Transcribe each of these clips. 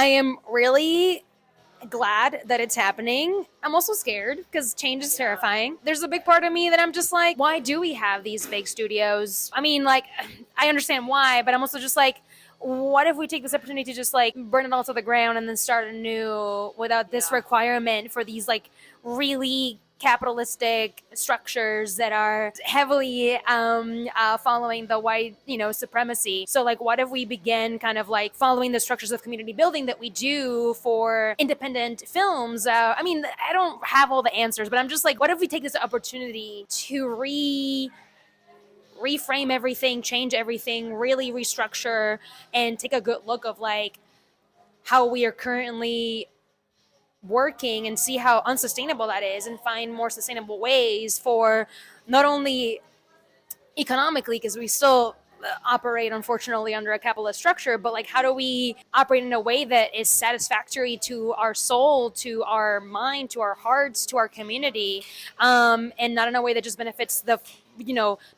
I am really glad that it's happening. I'm also scared because change is terrifying. There's a big part of me that I'm just like, why do we have these fake studios? I mean, like, I understand why, but I'm also just like, what if we take this opportunity to just like burn it all to the ground and then start anew without this requirement for these like really capitalistic structures that are heavily following the white, supremacy. So like, what if we begin kind of like following the structures of community building that we do for independent films? I mean, I don't have all the answers, but I'm just like, what if we take this opportunity to reframe everything, change everything, really restructure, and take a good look of like how we are currently working and see how unsustainable that is, and find more sustainable ways for not only economically, because we still operate unfortunately under a capitalist structure, but like how do we operate in a way that is satisfactory to our soul, to our mind, to our hearts, to our community, and not in a way that just benefits the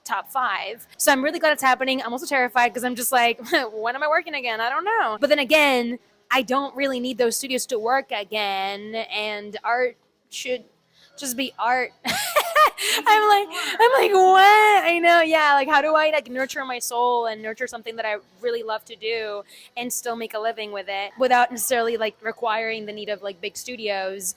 top 5. So I'm really glad it's happening. I'm also terrified because I'm just like, when am I working again? I don't know. But then again, I don't really need those studios to work again, and art should just be art. I'm like, what? I know, yeah. Like, how do I like nurture my soul and nurture something that I really love to do and still make a living with it without necessarily like requiring the need of like big studios?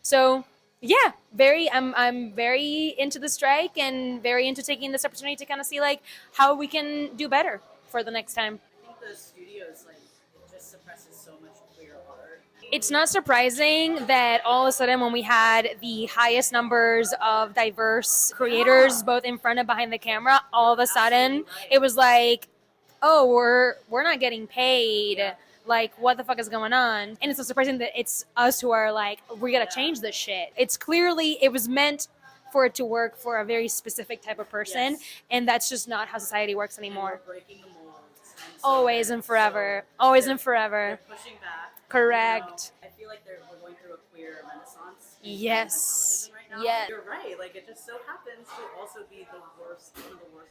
So yeah, I'm very into the strike and very into taking this opportunity to kind of see like how we can do better for the next time. I think the studios like it just suppresses so much queer art. It's not surprising that all of a sudden when we had the highest numbers of diverse creators both in front and behind the camera, all of a sudden it was like, oh, we're not getting paid. Like, what the fuck is going on? And it's so surprising that it's us who are like, we gotta change this shit. It's clearly, it was meant for it to work for a very specific type of person, and that's just not how society works anymore. Breaking the molds. Always and forever. Always and forever. They're pushing back. Correct. I feel like we're going through a queer renaissance. Yes. Right now. Yes. You're right. Like, it just so happens to also be one of the worst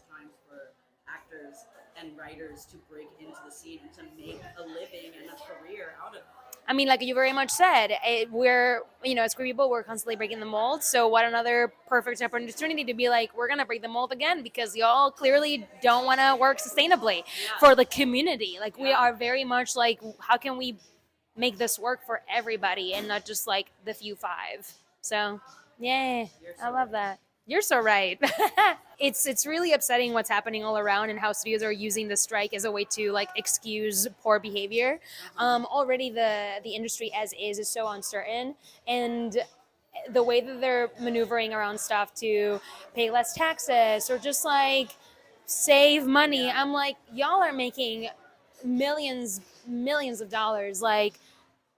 times for actors and writers to break into the scene and to make a living and a career out of it. I mean, like you very much said, we're, as queer people, we're constantly breaking the mold. So what another perfect opportunity to be like, we're going to break the mold again because y'all clearly don't want to work sustainably for the community. Like, we are very much like, how can we make this work for everybody and not just like the few 5? So, yeah, I love that. You're so right. It's really upsetting what's happening all around and how studios are using the strike as a way to like excuse poor behavior. Already the industry as is so uncertain, and the way that they're maneuvering around stuff to pay less taxes or just like save money. I'm like, y'all are making millions of dollars. Like,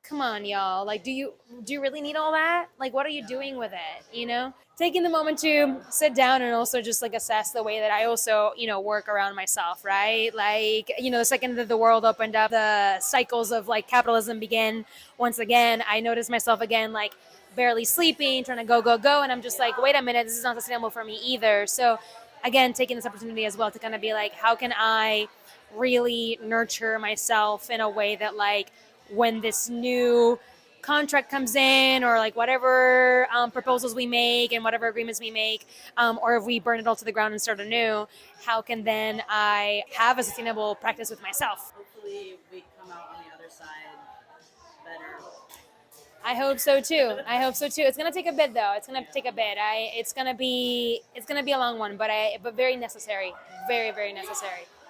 come on, y'all. Like, do you really need all that? Like, what are you doing with it? Taking the moment to sit down and also just like assess the way that I also, work around myself, right? Like, the second that the world opened up, the cycles of like capitalism began once again. I noticed myself again, like barely sleeping, trying to go. And I'm just like, wait a minute, this is not sustainable for me either. So again, taking this opportunity as well to kind of be like, how can I really nurture myself in a way that like, when this new contract comes in or like whatever proposals we make and whatever agreements we make, or if we burn it all to the ground and start anew, how can then I have a sustainable practice with myself? Hopefully we come out on the other side better. I hope so too. It's gonna take a bit though. It's gonna take a bit. It's gonna be a long one, but very necessary. Very, very necessary.